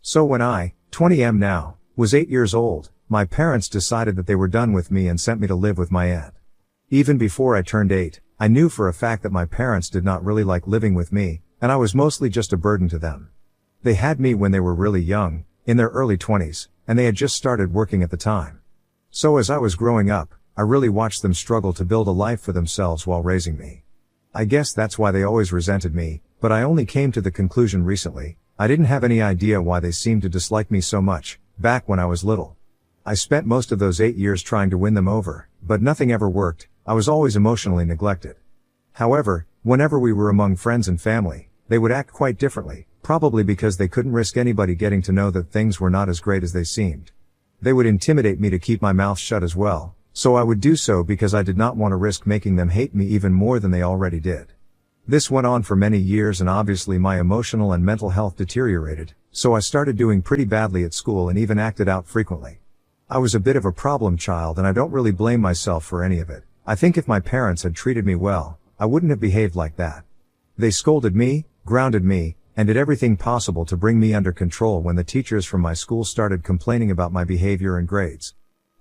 So when I, 20 now, was 8 years old, my parents decided that they were done with me and sent me to live with my aunt. Even before I turned 8, I knew for a fact that my parents did not really like living with me, and I was mostly just a burden to them. They had me when they were really young, in their early 20s, and they had just started working at the time. So as I was growing up, I really watched them struggle to build a life for themselves while raising me. I guess that's why they always resented me, but I only came to the conclusion recently. I didn't have any idea why they seemed to dislike me so much, back when I was little. I spent most of those 8 years trying to win them over, but nothing ever worked. I was always emotionally neglected. However, whenever we were among friends and family, they would act quite differently, probably because they couldn't risk anybody getting to know that things were not as great as they seemed. They would intimidate me to keep my mouth shut as well, so I would do so because I did not want to risk making them hate me even more than they already did. This went on for many years and obviously my emotional and mental health deteriorated, so I started doing pretty badly at school and even acted out frequently. I was a bit of a problem child and I don't really blame myself for any of it. I think if my parents had treated me well, I wouldn't have behaved like that. They scolded me, grounded me, and did everything possible to bring me under control when the teachers from my school started complaining about my behavior and grades.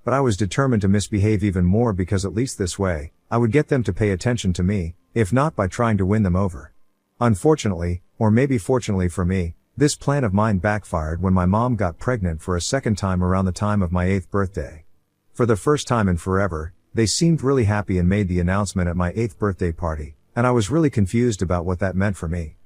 But I was determined to misbehave even more because at least this way, I would get them to pay attention to me, if not by trying to win them over. Unfortunately, or maybe fortunately for me, this plan of mine backfired when my mom got pregnant for a second time around the time of my 8th birthday. For the first time in forever, they seemed really happy and made the announcement at my 8th birthday party, and I was really confused about what that meant for me.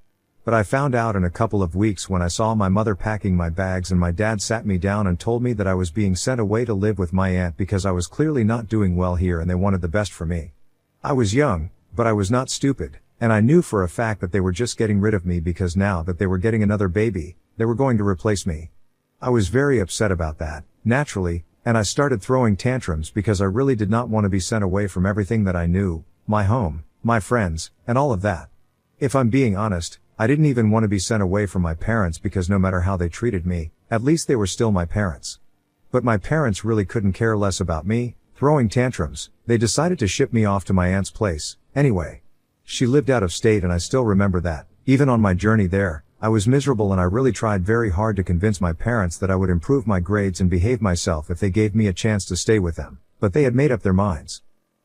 But I found out in a couple of weeks when I saw my mother packing my bags and my dad sat me down and told me that I was being sent away to live with my aunt because I was clearly not doing well here and they wanted the best for me. I was young, but I was not stupid, and I knew for a fact that they were just getting rid of me because now that they were getting another baby, they were going to replace me. I was very upset about that, naturally, and I started throwing tantrums because I really did not want to be sent away from everything that I knew, my home, my friends, and all of that. If I'm being honest, I didn't even want to be sent away from my parents because no matter how they treated me, at least they were still my parents. But my parents really couldn't care less about me, throwing tantrums. They decided to ship me off to my aunt's place, anyway. She lived out of state and I still remember that. Even on my journey there, I was miserable and I really tried very hard to convince my parents that I would improve my grades and behave myself if they gave me a chance to stay with them, but they had made up their minds.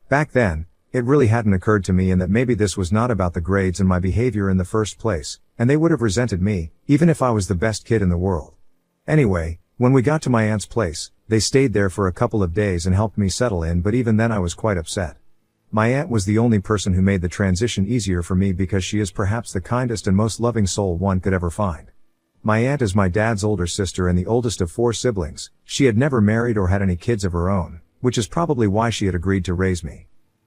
Back then, it really hadn't occurred to me and that maybe this was not about the grades and my behavior in the first place, and they would have resented me, even if I was the best kid in the world. Anyway, when we got to my aunt's place, they stayed there for a couple of days and helped me settle in, but even then I was quite upset. My aunt was the only person who made the transition easier for me because she is perhaps the kindest and most loving soul one could ever find. My aunt is my dad's older sister and the oldest of 4 siblings. She had never married or had any kids of her own, which is probably why she had agreed to raise me.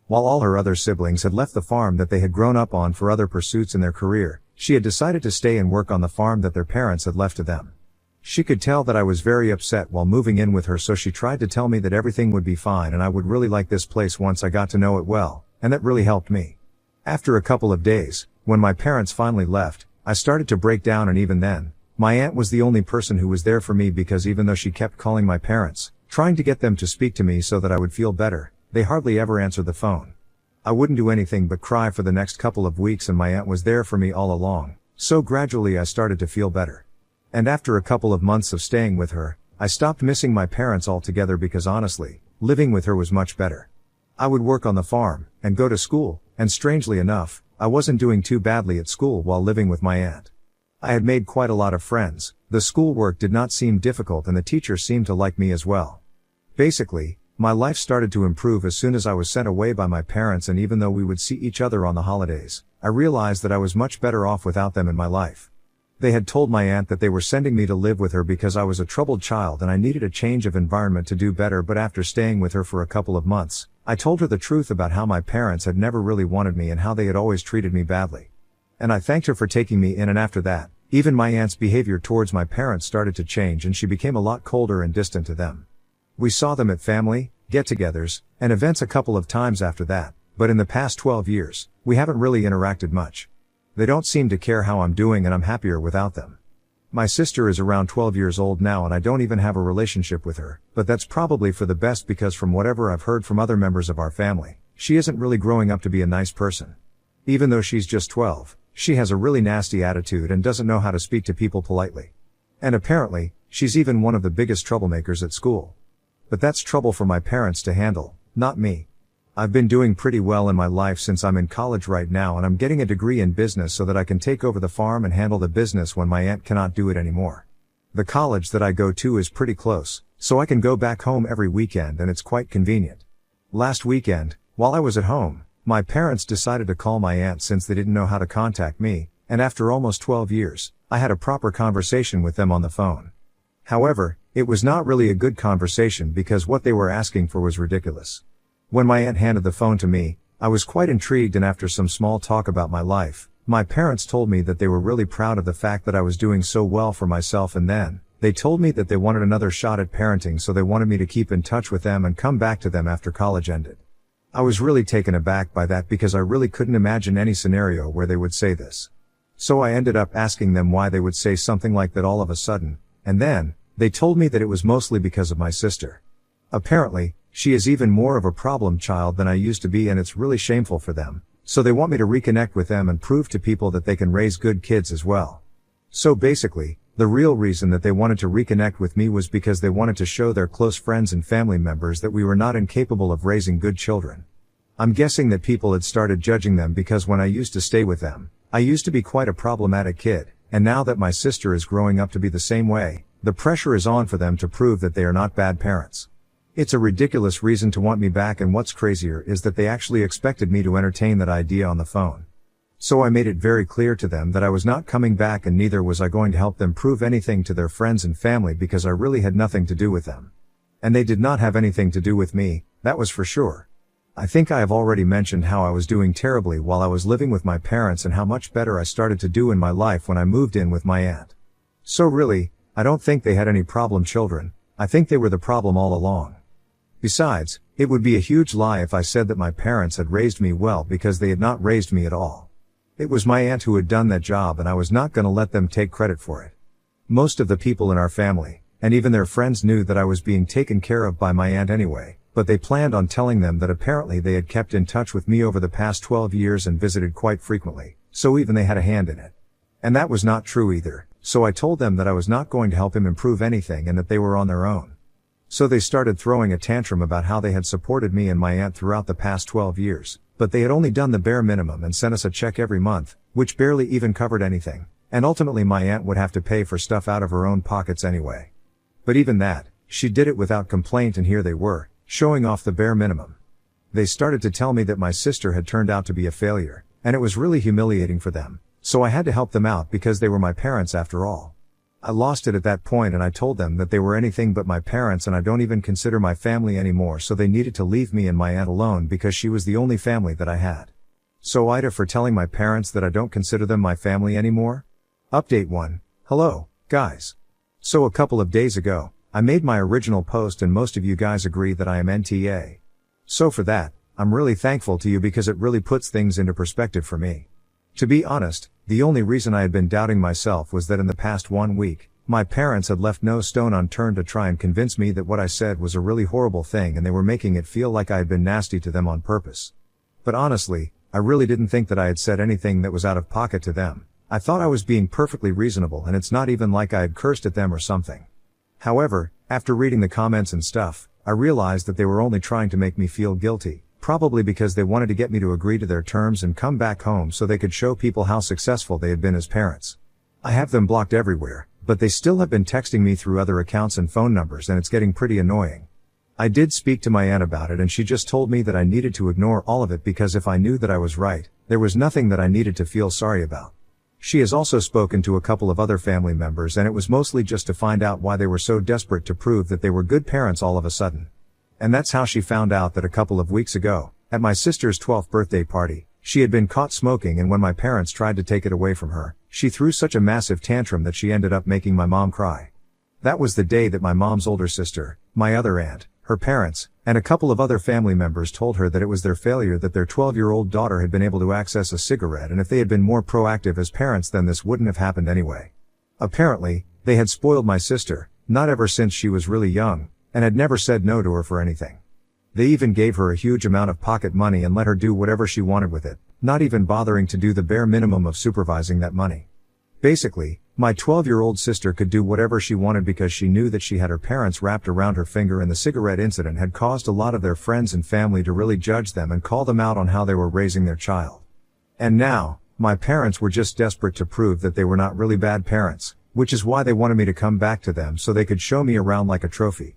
While all her other siblings had left the farm that they had grown up on for other pursuits in their career, she had decided to stay and work on the farm that their parents had left to them. She could tell that I was very upset while moving in with her, so she tried to tell me that everything would be fine and I would really like this place once I got to know it well, and that really helped me. After a couple of days, when my parents finally left, I started to break down, and even then, my aunt was the only person who was there for me because even though she kept calling my parents, trying to get them to speak to me so that I would feel better, they hardly ever answered the phone. I wouldn't do anything but cry for the next couple of weeks and my aunt was there for me all along, so gradually I started to feel better. And after a couple of months of staying with her, I stopped missing my parents altogether because honestly, living with her was much better. I would work on the farm, and go to school, and strangely enough, I wasn't doing too badly at school while living with my aunt. I had made quite a lot of friends, the schoolwork did not seem difficult and the teachers seemed to like me as well. Basically, my life started to improve as soon as I was sent away by my parents, and even though we would see each other on the holidays, I realized that I was much better off without them in my life. They had told my aunt that they were sending me to live with her because I was a troubled child and I needed a change of environment to do better, but after staying with her for a couple of months, I told her the truth about how my parents had never really wanted me and how they had always treated me badly. And I thanked her for taking me in, and after that, even my aunt's behavior towards my parents started to change and she became a lot colder and distant to them. We saw them at family, get-togethers, and events a couple of times after that, but in the past 12 years, we haven't really interacted much. They don't seem to care how I'm doing and I'm happier without them. My sister is around 12 years old now and I don't even have a relationship with her, but that's probably for the best because from whatever I've heard from other members of our family, she isn't really growing up to be a nice person. Even though she's just 12, she has a really nasty attitude and doesn't know how to speak to people politely. And apparently, she's even one of the biggest troublemakers at school. But that's trouble for my parents to handle, not me. I've been doing pretty well in my life since I'm in college right now, and I'm getting a degree in business so that I can take over the farm and handle the business when my aunt cannot do it anymore. The college that I go to is pretty close, so I can go back home every weekend and it's quite convenient. Last weekend, while I was at home, my parents decided to call my aunt since they didn't know how to contact me, and after almost 12 years, I had a proper conversation with them on the phone. However, it was not really a good conversation because what they were asking for was ridiculous. When my aunt handed the phone to me, I was quite intrigued, and after some small talk about my life, my parents told me that they were really proud of the fact that I was doing so well for myself, and then, they told me that they wanted another shot at parenting, so they wanted me to keep in touch with them and come back to them after college ended. I was really taken aback by that because I really couldn't imagine any scenario where they would say this. So I ended up asking them why they would say something like that all of a sudden, and then, they told me that it was mostly because of my sister. Apparently, she is even more of a problem child than I used to be, and it's really shameful for them, so they want me to reconnect with them and prove to people that they can raise good kids as well. So basically, the real reason that they wanted to reconnect with me was because they wanted to show their close friends and family members that we were not incapable of raising good children. I'm guessing that people had started judging them because when I used to stay with them, I used to be quite a problematic kid, and now that my sister is growing up to be the same way, the pressure is on for them to prove that they are not bad parents. It's a ridiculous reason to want me back, and what's crazier is that they actually expected me to entertain that idea on the phone. So I made it very clear to them that I was not coming back, and neither was I going to help them prove anything to their friends and family because I really had nothing to do with them. And they did not have anything to do with me, that was for sure. I think I have already mentioned how I was doing terribly while I was living with my parents and how much better I started to do in my life when I moved in with my aunt. So really, I don't think they had any problem children, I think they were the problem all along. Besides, it would be a huge lie if I said that my parents had raised me well, because they had not raised me at all. It was my aunt who had done that job, and I was not going to let them take credit for it. Most of the people in our family, and even their friends, knew that I was being taken care of by my aunt anyway, but they planned on telling them that apparently they had kept in touch with me over the past 12 years and visited quite frequently, so even they had a hand in it. And that was not true either, so I told them that I was not going to help him improve anything and that they were on their own. So they started throwing a tantrum about how they had supported me and my aunt throughout the past 12 years, but they had only done the bare minimum and sent us a check every month, which barely even covered anything, and ultimately my aunt would have to pay for stuff out of her own pockets anyway. But even that, she did it without complaint, and here they were, showing off the bare minimum. They started to tell me that my sister had turned out to be a failure, and it was really humiliating for them, so I had to help them out because they were my parents after all. I lost it at that point, and I told them that they were anything but my parents, and I don't even consider my family anymore, so they needed to leave me and my aunt alone because she was the only family that I had. So Ida for telling my parents that I don't consider them my family anymore? Update 1. Hello, guys. So a couple of days ago, I made my original post and most of you guys agree that I am NTA. So for that, I'm really thankful to you because it really puts things into perspective for me. To be honest, the only reason I had been doubting myself was that in the past 1 week, my parents had left no stone unturned to try and convince me that what I said was a really horrible thing, and they were making it feel like I had been nasty to them on purpose. But honestly, I really didn't think that I had said anything that was out of pocket to them. I thought I was being perfectly reasonable, and it's not even like I had cursed at them or something. However, after reading the comments and stuff, I realized that they were only trying to make me feel guilty, probably because they wanted to get me to agree to their terms and come back home so they could show people how successful they had been as parents. I have them blocked everywhere, but they still have been texting me through other accounts and phone numbers, and it's getting pretty annoying. I did speak to my aunt about it, and she just told me that I needed to ignore all of it because if I knew that I was right, there was nothing that I needed to feel sorry about. She has also spoken to a couple of other family members, and it was mostly just to find out why they were so desperate to prove that they were good parents all of a sudden. And that's how she found out that a couple of weeks ago, at my sister's 12th birthday party, she had been caught smoking, and when my parents tried to take it away from her, she threw such a massive tantrum that she ended up making my mom cry. That was the day that my mom's older sister, my other aunt, her parents, and a couple of other family members told her that it was their failure that their 12-year-old daughter had been able to access a cigarette, and if they had been more proactive as parents then this wouldn't have happened anyway. Apparently, they had spoiled my sister, not ever since she was really young, and had never said no to her for anything. They even gave her a huge amount of pocket money and let her do whatever she wanted with it, not even bothering to do the bare minimum of supervising that money. Basically, My 12-year-old sister could do whatever she wanted because she knew that she had her parents wrapped around her finger, and the cigarette incident had caused a lot of their friends and family to really judge them and call them out on how they were raising their child. And now, my parents were just desperate to prove that they were not really bad parents, which is why they wanted me to come back to them so they could show me around like a trophy.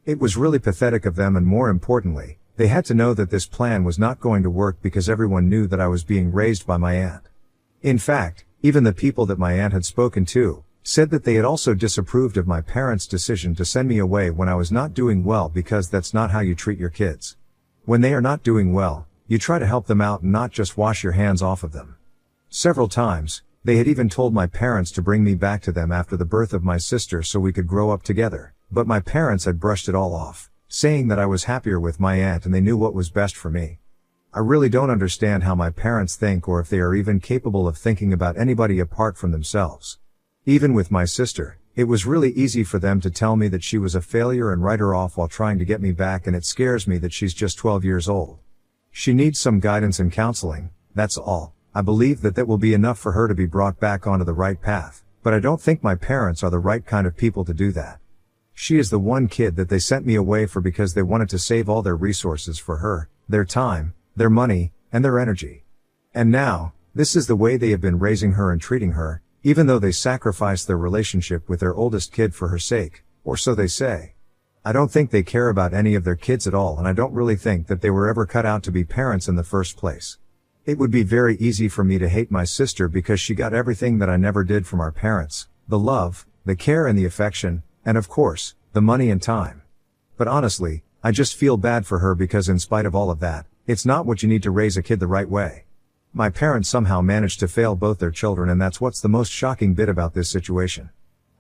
It was really pathetic of them, and more importantly, they had to know that this plan was not going to work because everyone knew that I was being raised by my aunt. In fact, even the people that my aunt had spoken to said that they had also disapproved of my parents' decision to send me away when I was not doing well, because that's not how you treat your kids. When they are not doing well, you try to help them out and not just wash your hands off of them. Several times, they had even told my parents to bring me back to them after the birth of my sister so we could grow up together, but my parents had brushed it all off, saying that I was happier with my aunt and they knew what was best for me. I really don't understand how my parents think, or if they are even capable of thinking about anybody apart from themselves. Even with my sister, it was really easy for them to tell me that she was a failure and write her off while trying to get me back, and it scares me that she's just 12 years old. She needs some guidance and counseling, that's all. I believe that will be enough for her to be brought back onto the right path, but I don't think my parents are the right kind of people to do that. She is the one kid that they sent me away for because they wanted to save all their resources for her, their time, their money, and their energy. And now, this is the way they have been raising her and treating her, even though they sacrificed their relationship with their oldest kid for her sake, or so they say. I don't think they care about any of their kids at all, and I don't really think that they were ever cut out to be parents in the first place. It would be very easy for me to hate my sister because she got everything that I never did from our parents, the love, the care and the affection, and of course, the money and time. But honestly, I just feel bad for her because in spite of all of that, it's not what you need to raise a kid the right way. My parents somehow managed to fail both their children, and that's what's the most shocking bit about this situation.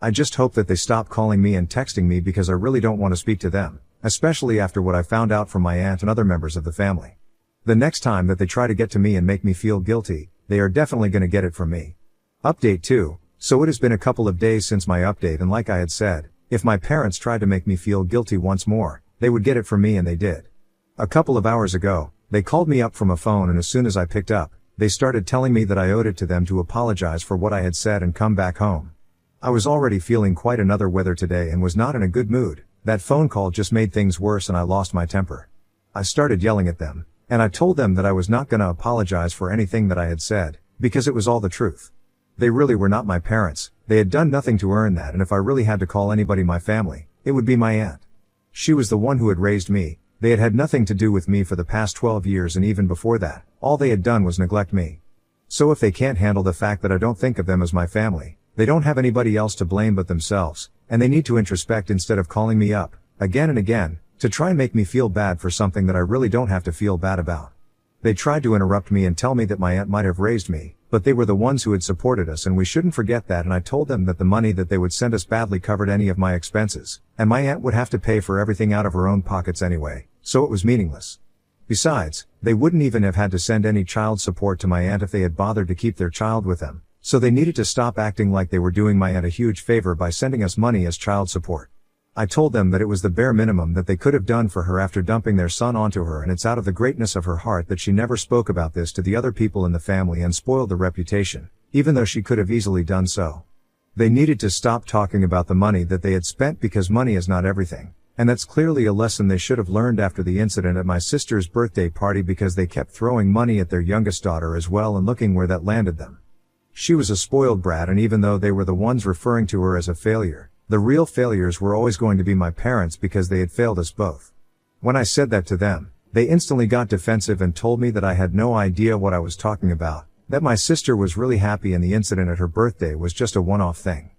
I just hope that they stop calling me and texting me because I really don't want to speak to them, especially after what I found out from my aunt and other members of the family. The next time that they try to get to me and make me feel guilty, they are definitely going to get it from me. Update 2. So it has been a couple of days since my update, and like I had said, if my parents tried to make me feel guilty once more, they would get it from me, and they did. A couple of hours ago, they called me up from a phone, and as soon as I picked up, they started telling me that I owed it to them to apologize for what I had said and come back home. I was already feeling quite another weather today and was not in a good mood. That phone call just made things worse and I lost my temper. I started yelling at them, and I told them that I was not gonna apologize for anything that I had said, because it was all the truth. They really were not my parents, they had done nothing to earn that, and if I really had to call anybody my family, it would be my aunt. She was the one who had raised me. They had had nothing to do with me for the past 12 years, and even before that, all they had done was neglect me. So if they can't handle the fact that I don't think of them as my family, they don't have anybody else to blame but themselves, and they need to introspect instead of calling me up, again and again, to try and make me feel bad for something that I really don't have to feel bad about. They tried to interrupt me and tell me that my aunt might have raised me, but they were the ones who had supported us and we shouldn't forget that, and I told them that the money that they would send us badly covered any of my expenses, and my aunt would have to pay for everything out of her own pockets anyway, so it was meaningless. Besides, they wouldn't even have had to send any child support to my aunt if they had bothered to keep their child with them, so they needed to stop acting like they were doing my aunt a huge favor by sending us money as child support. I told them that it was the bare minimum that they could have done for her after dumping their son onto her, and it's out of the greatness of her heart that she never spoke about this to the other people in the family and spoiled the reputation, even though she could have easily done so. They needed to stop talking about the money that they had spent, because money is not everything, and that's clearly a lesson they should have learned after the incident at my sister's birthday party, because they kept throwing money at their youngest daughter as well, and looking where that landed them. She was a spoiled brat, and even though they were the ones referring to her as a failure, the real failures were always going to be my parents because they had failed us both. When I said that to them, they instantly got defensive and told me that I had no idea what I was talking about, that my sister was really happy and the incident at her birthday was just a one-off thing.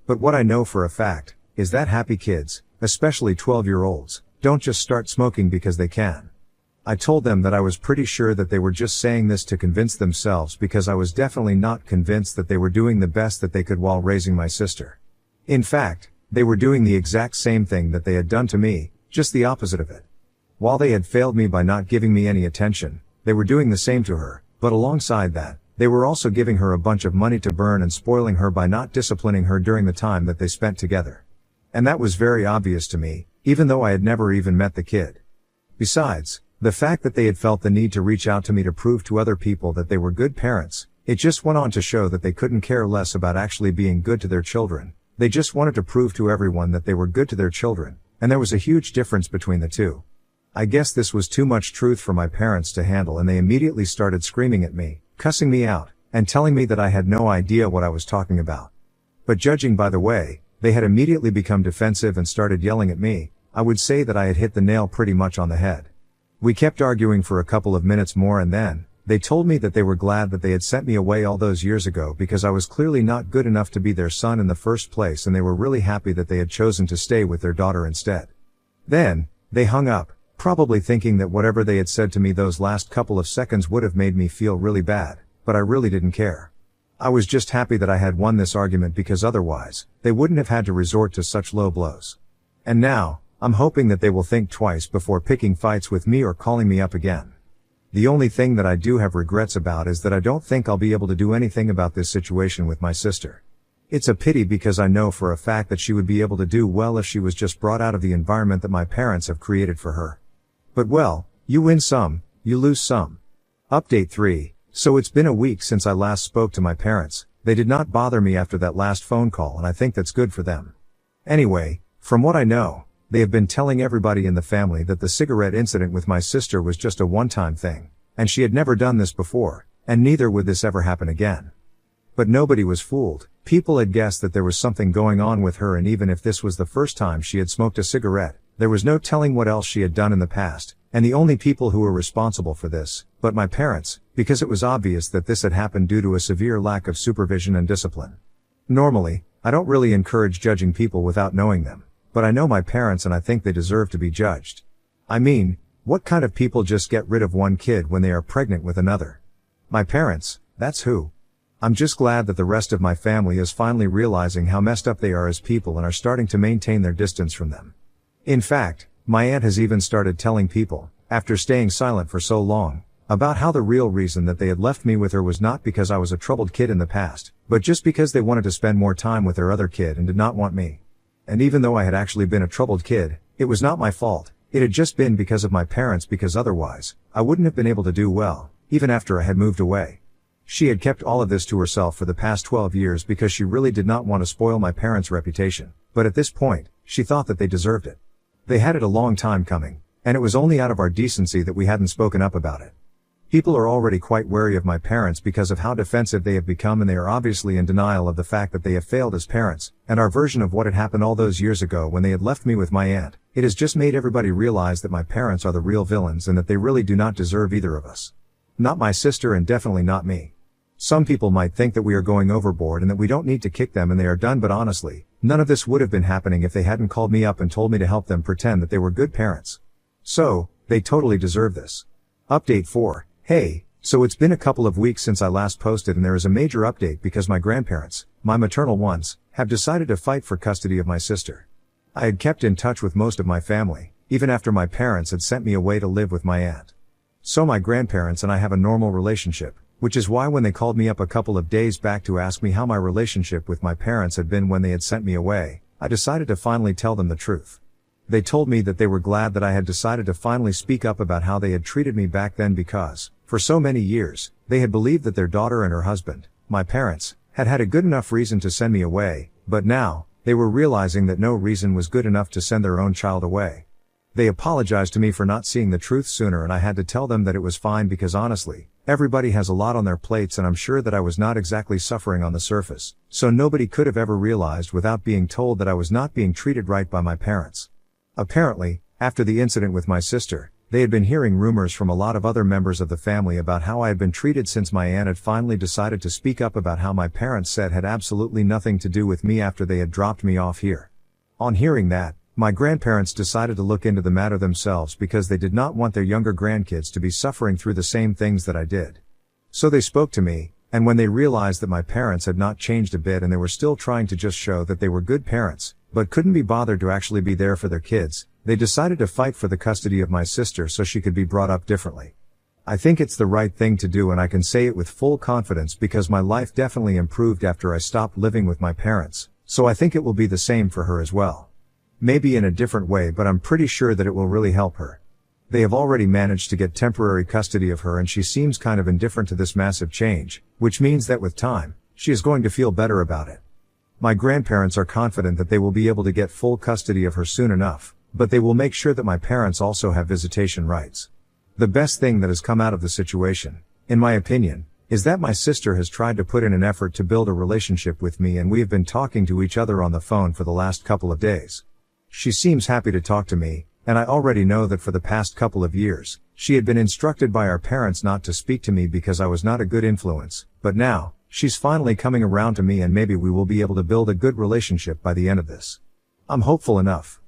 But what I know for a fact is that happy kids, especially 12-year-olds, don't just start smoking because they can. I told them that I was pretty sure that they were just saying this to convince themselves, because I was definitely not convinced that they were doing the best that they could while raising my sister. In fact, they were doing the exact same thing that they had done to me, just the opposite of it. While they had failed me by not giving me any attention, they were doing the same to her, but alongside that, they were also giving her a bunch of money to burn and spoiling her by not disciplining her during the time that they spent together. And that was very obvious to me, even though I had never even met the kid. Besides, the fact that they had felt the need to reach out to me to prove to other people that they were good parents, It just went on to show that they couldn't care less about actually being good to their children. They just wanted to prove to everyone that they were good to their children, and there was a huge difference between the two. I guess this was too much truth for my parents to handle, and they immediately started screaming at me, cussing me out, and telling me that I had no idea what I was talking about. But judging by the way they had immediately become defensive and started yelling at me, I would say that I had hit the nail pretty much on the head. We kept arguing for a couple of minutes more, and then they told me that they were glad that they had sent me away all those years ago because I was clearly not good enough to be their son in the first place, and they were really happy that they had chosen to stay with their daughter instead. Then they hung up, probably thinking that whatever they had said to me those last couple of seconds would have made me feel really bad, but I really didn't care. I was just happy that I had won this argument, because otherwise, they wouldn't have had to resort to such low blows. And now, I'm hoping that they will think twice before picking fights with me or calling me up again. The only thing that I do have regrets about is that I don't think I'll be able to do anything about this situation with my sister. It's a pity, because I know for a fact that she would be able to do well if she was just brought out of the environment that my parents have created for her. But well, you win some, you lose some. Update 3. So it's been a week since I last spoke to my parents. They did not bother me after that last phone call, and I think that's good for them. Anyway, from what I know, they have been telling everybody in the family that the cigarette incident with my sister was just a one-time thing, and she had never done this before, and neither would this ever happen again. But nobody was fooled. People had guessed that there was something going on with her, and even if this was the first time she had smoked a cigarette, there was no telling what else she had done in the past, and the only people who were responsible for this, but my parents, because it was obvious that this had happened due to a severe lack of supervision and discipline. Normally, I don't really encourage judging people without knowing them, but I know my parents and I think they deserve to be judged. I mean, what kind of people just get rid of one kid when they are pregnant with another? My parents, that's who. I'm just glad that the rest of my family is finally realizing how messed up they are as people and are starting to maintain their distance from them. In fact, my aunt has even started telling people, after staying silent for so long, about how the real reason that they had left me with her was not because I was a troubled kid in the past, but just because they wanted to spend more time with their other kid and did not want me. And even though I had actually been a troubled kid, it was not my fault. It had just been because of my parents, because otherwise, I wouldn't have been able to do well, even after I had moved away. She had kept all of this to herself for the past 12 years because she really did not want to spoil my parents' reputation, but at this point, she thought that they deserved it. They had it a long time coming, and it was only out of our decency that we hadn't spoken up about it. People are already quite wary of my parents because of how defensive they have become, and they are obviously in denial of the fact that they have failed as parents, and our version of what had happened all those years ago when they had left me with my aunt. It has just made everybody realize that my parents are the real villains and that they really do not deserve either of us. Not my sister, and definitely not me. Some people might think that we are going overboard and that we don't need to kick them and they are done, but honestly, none of this would have been happening if they hadn't called me up and told me to help them pretend that they were good parents. So, they totally deserve this. Update 4. Hey, so it's been a couple of weeks since I last posted, and there is a major update because my grandparents, my maternal ones, have decided to fight for custody of my sister. I had kept in touch with most of my family, even after my parents had sent me away to live with my aunt. So my grandparents and I have a normal relationship, which is why when they called me up a couple of days back to ask me how my relationship with my parents had been when they had sent me away, I decided to finally tell them the truth. They told me that they were glad that I had decided to finally speak up about how they had treated me back then because, for so many years, they had believed that their daughter and her husband, my parents, had had a good enough reason to send me away, but now, they were realizing that no reason was good enough to send their own child away. They apologized to me for not seeing the truth sooner, and I had to tell them that it was fine because honestly, everybody has a lot on their plates, and I'm sure that I was not exactly suffering on the surface, so nobody could have ever realized without being told that I was not being treated right by my parents. Apparently, after the incident with my sister, they had been hearing rumors from a lot of other members of the family about how I had been treated since my aunt had finally decided to speak up about how my parents said had absolutely nothing to do with me after they had dropped me off here. On hearing that, my grandparents decided to look into the matter themselves because they did not want their younger grandkids to be suffering through the same things that I did. So they spoke to me, and when they realized that my parents had not changed a bit and they were still trying to just show that they were good parents, but couldn't be bothered to actually be there for their kids, they decided to fight for the custody of my sister so she could be brought up differently. I think it's the right thing to do, and I can say it with full confidence because my life definitely improved after I stopped living with my parents, so I think it will be the same for her as well. Maybe in a different way, but I'm pretty sure that it will really help her. They have already managed to get temporary custody of her and she seems kind of indifferent to this massive change, which means that with time, she is going to feel better about it. My grandparents are confident that they will be able to get full custody of her soon enough, but they will make sure that my parents also have visitation rights. The best thing that has come out of the situation, in my opinion, is that my sister has tried to put in an effort to build a relationship with me and we have been talking to each other on the phone for the last couple of days. She seems happy to talk to me, and I already know that for the past couple of years, she had been instructed by our parents not to speak to me because I was not a good influence, but now, she's finally coming around to me and maybe we will be able to build a good relationship by the end of this. I'm hopeful enough.